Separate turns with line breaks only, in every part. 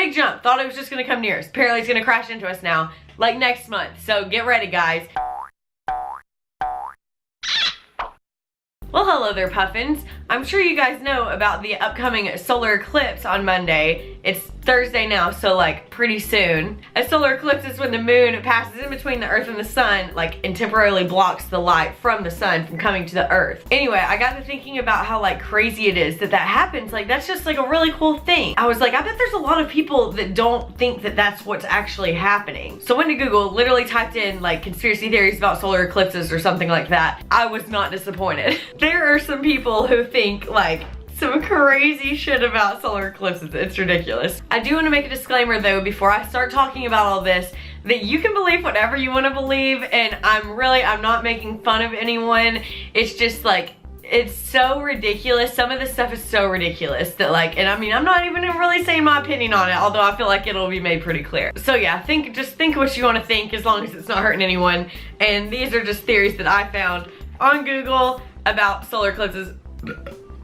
big jump. Thought it was just gonna come near us. Apparently it's gonna crash into us now, like next month. So get ready, guys. Well, hello there, Puffins. I'm sure you guys know about the upcoming solar eclipse on Monday. It's Thursday now, so like pretty soon. A solar eclipse is when the moon passes in between the earth and the sun, like, and temporarily blocks the light from the sun from coming to the earth. Anyway, I got to thinking about how like crazy it is that happens. Like, that's just like a really cool thing. I was like, I bet there's a lot of people that don't think that that's what's actually happening. So I went to Google, literally typed in like conspiracy theories about solar eclipses or something like that. I was not disappointed. There are some people who think like some crazy shit about solar eclipses. It's ridiculous. I do want to make a disclaimer though before I start talking about all this, that you can believe whatever you want to believe, and I'm not making fun of anyone. It's just like, it's so ridiculous. Some of this stuff is so ridiculous that like, and I mean, I'm not even really saying my opinion on it, although I feel like it'll be made pretty clear. So yeah, just think what you want to think, as long as it's not hurting anyone. And these are just theories that I found on Google about solar eclipses.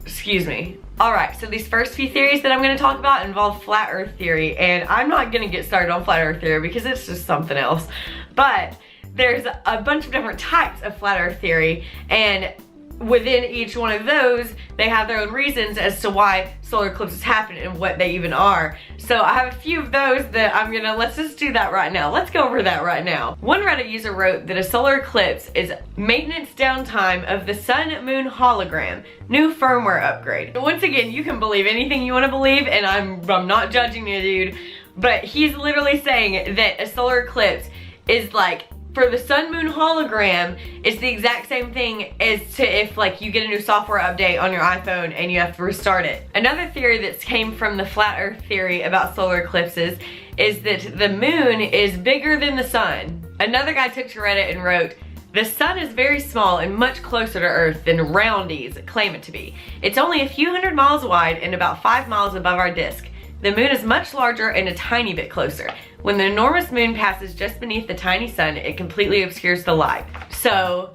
Excuse me. Alright, so these first few theories that I'm going to talk about involve flat earth theory, and I'm not going to get started on flat earth theory because it's just something else. But there's a bunch of different types of flat earth theory, and within each one of those, they have their own reasons as to why solar eclipses happen and what they even are. So I have a few of those that let's just do that right now. Let's go over that right now. One Reddit user wrote that a solar eclipse is maintenance downtime of the sun-moon hologram, new firmware upgrade. Once again, you can believe anything you want to believe, and I'm not judging you, dude, but he's literally saying that a solar eclipse is like, for the sun-moon hologram, it's the exact same thing as to if like you get a new software update on your iPhone and you have to restart it. Another theory that came from the flat earth theory about solar eclipses is that the moon is bigger than the sun. Another guy took to Reddit and wrote, "The sun is very small and much closer to Earth than roundies claim it to be. It's only a few hundred miles wide and about 5 miles above our disk. The moon is much larger and a tiny bit closer. When the enormous moon passes just beneath the tiny sun, it completely obscures the light." So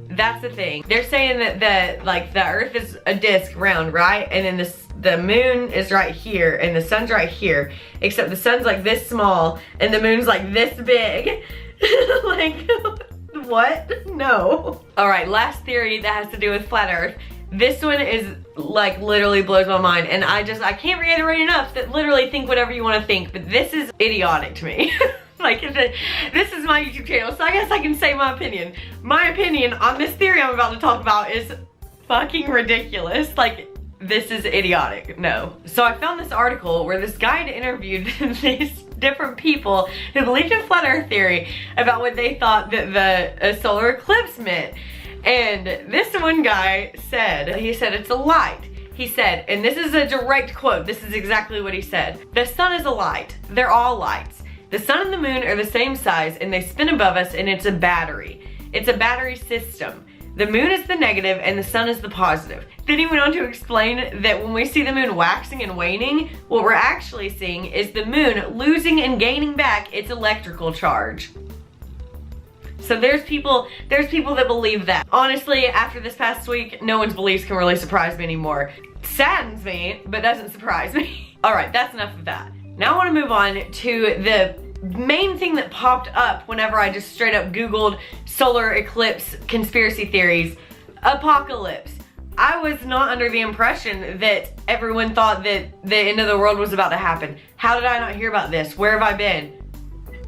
that's the thing. They're saying that the Earth is a disc, round, right? And then the moon is right here and the sun's right here. Except the sun's like this small and the moon's like this big. Like, what? No. All right, last theory that has to do with flat Earth. This one is like literally blows my mind, and I can't reiterate enough that literally think whatever you want to think, but this is idiotic to me. Like, this is my YouTube channel, so I guess I can say my opinion. My opinion on this theory I'm about to talk about is fucking ridiculous. Like, this is idiotic. No. So I found this article where this guy had interviewed these different people who believed in flat earth theory about what they thought that a solar eclipse meant. And this one guy said, it's a light. He said, and this is a direct quote, this is exactly what he said. "The sun is a light. They're all lights. The sun and the moon are the same size and they spin above us, and it's a battery. It's a battery system. The moon is the negative and the sun is the positive." Then he went on to explain that when we see the moon waxing and waning, what we're actually seeing is the moon losing and gaining back its electrical charge. So there's people that believe that. Honestly, after this past week, no one's beliefs can really surprise me anymore. Saddens me, but doesn't surprise me. All right, that's enough of that. Now I want to move on to the main thing that popped up whenever I just straight up Googled solar eclipse conspiracy theories: apocalypse. I was not under the impression that everyone thought that the end of the world was about to happen. How did I not hear about this? Where have I been?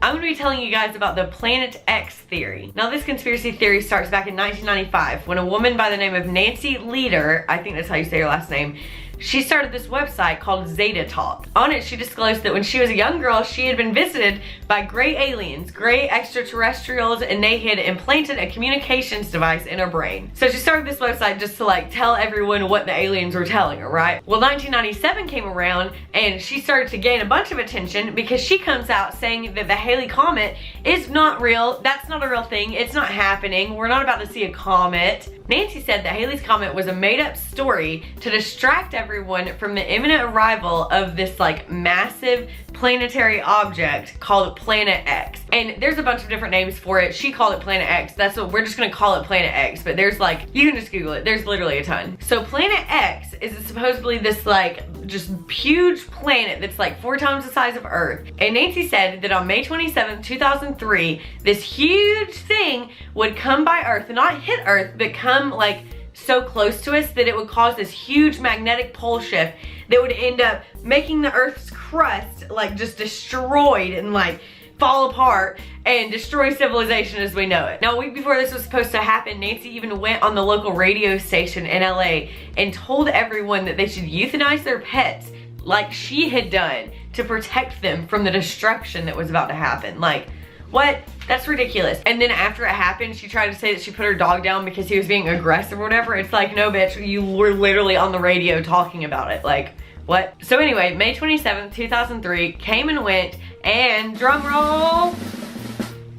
I'm going to be telling you guys about the Planet X theory. Now, this conspiracy theory starts back in 1995 when a woman by the name of Nancy Leader, I think that's how you say her last name, she started this website called Zeta Talk. On it, she disclosed that when she was a young girl, she had been visited by gray aliens, gray extraterrestrials, and they had implanted a communications device in her brain. So she started this website just to like tell everyone what the aliens were telling her, right? Well, 1997 came around and she started to gain a bunch of attention because she comes out saying that the Halley Comet is not real. That's not a real thing. It's not happening. We're not about to see a comet. Nancy said that Halley's Comet was a made-up story to distract everyone from the imminent arrival of this like massive planetary object called Planet X. And there's a bunch of different names for it. She called it Planet X. That's what we're just gonna call it, Planet X. But there's like, you can just Google it. There's literally a ton. So Planet X is supposedly this like just huge planet that's like 4 times the size of Earth. And Nancy said that on May 27th, 2003, this huge thing would come by Earth, not hit Earth, but come like so close to us that it would cause this huge magnetic pole shift that would end up making the Earth's crust like just destroyed and like fall apart and destroy civilization as we know it. Now, a week before this was supposed to happen, Nancy even went on the local radio station in LA and told everyone that they should euthanize their pets like she had done to protect them from the destruction that was about to happen. Like, what? That's ridiculous. And then after it happened, she tried to say that she put her dog down because he was being aggressive or whatever. It's like, no bitch, you were literally on the radio talking about it. Like, what? So anyway, May 27th, 2003 came and went, and drum roll,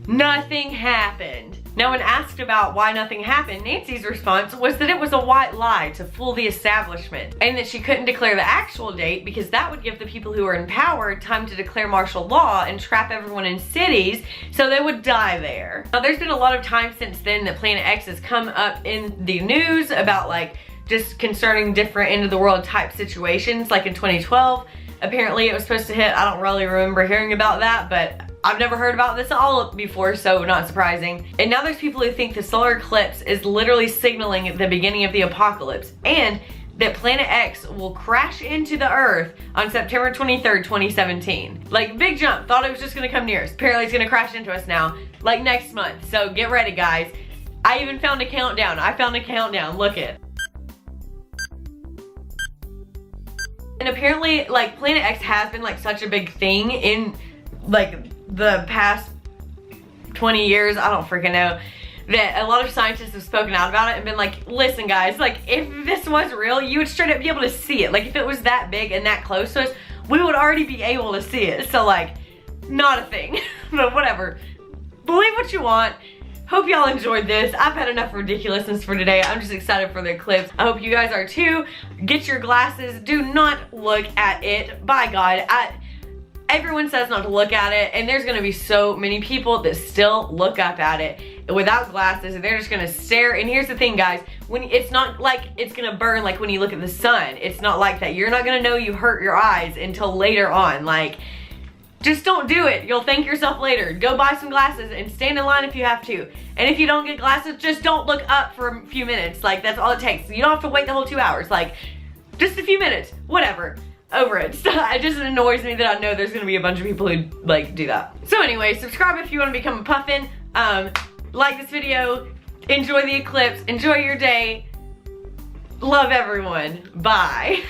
nothing happened. Now, when asked about why nothing happened, Nancy's response was that it was a white lie to fool the establishment, and that she couldn't declare the actual date because that would give the people who were in power time to declare martial law and trap everyone in cities so they would die there. Now, there's been a lot of time since then that Planet X has come up in the news about like just concerning different end of the world type situations. Like in 2012, apparently it was supposed to hit. I don't really remember hearing about that, but I've never heard about this at all before, so not surprising. And now there's people who think the solar eclipse is literally signaling the beginning of the apocalypse, and that Planet X will crash into the Earth on September 23rd, 2017. Like, big jump. Thought it was just gonna come near us. Apparently it's gonna crash into us now, like next month. So get ready, guys. I even found a countdown. I found a countdown. Look it. And apparently, like, Planet X has been like such a big thing in like the past 20 years, I don't freaking know, that a lot of scientists have spoken out about it and been like, listen guys, like if this was real, you would straight up be able to see it. Like if it was that big and that close to us, we would already be able to see it. So like, not a thing, but whatever. Believe what you want. Hope y'all enjoyed this. I've had enough ridiculousness for today. I'm just excited for the eclipse. I hope you guys are too. Get your glasses. Do not look at it. By God, everyone says not to look at it, and there's gonna be so many people that still look up at it without glasses, and they're just gonna stare. And here's the thing, guys, when it's not like it's gonna burn like when you look at the sun. It's not like that. You're not gonna know you hurt your eyes until later on. Like, just don't do it. You'll thank yourself later. Go buy some glasses and stand in line if you have to. And if you don't get glasses, just don't look up for a few minutes. Like, that's all it takes. You don't have to wait the whole 2 hours. Like, just a few minutes, whatever. Over it. It just annoys me that I know there's gonna be a bunch of people who like do that. So anyway, subscribe if you want to become a Puffin. Like this video. Enjoy the eclipse. Enjoy your day. Love everyone. Bye.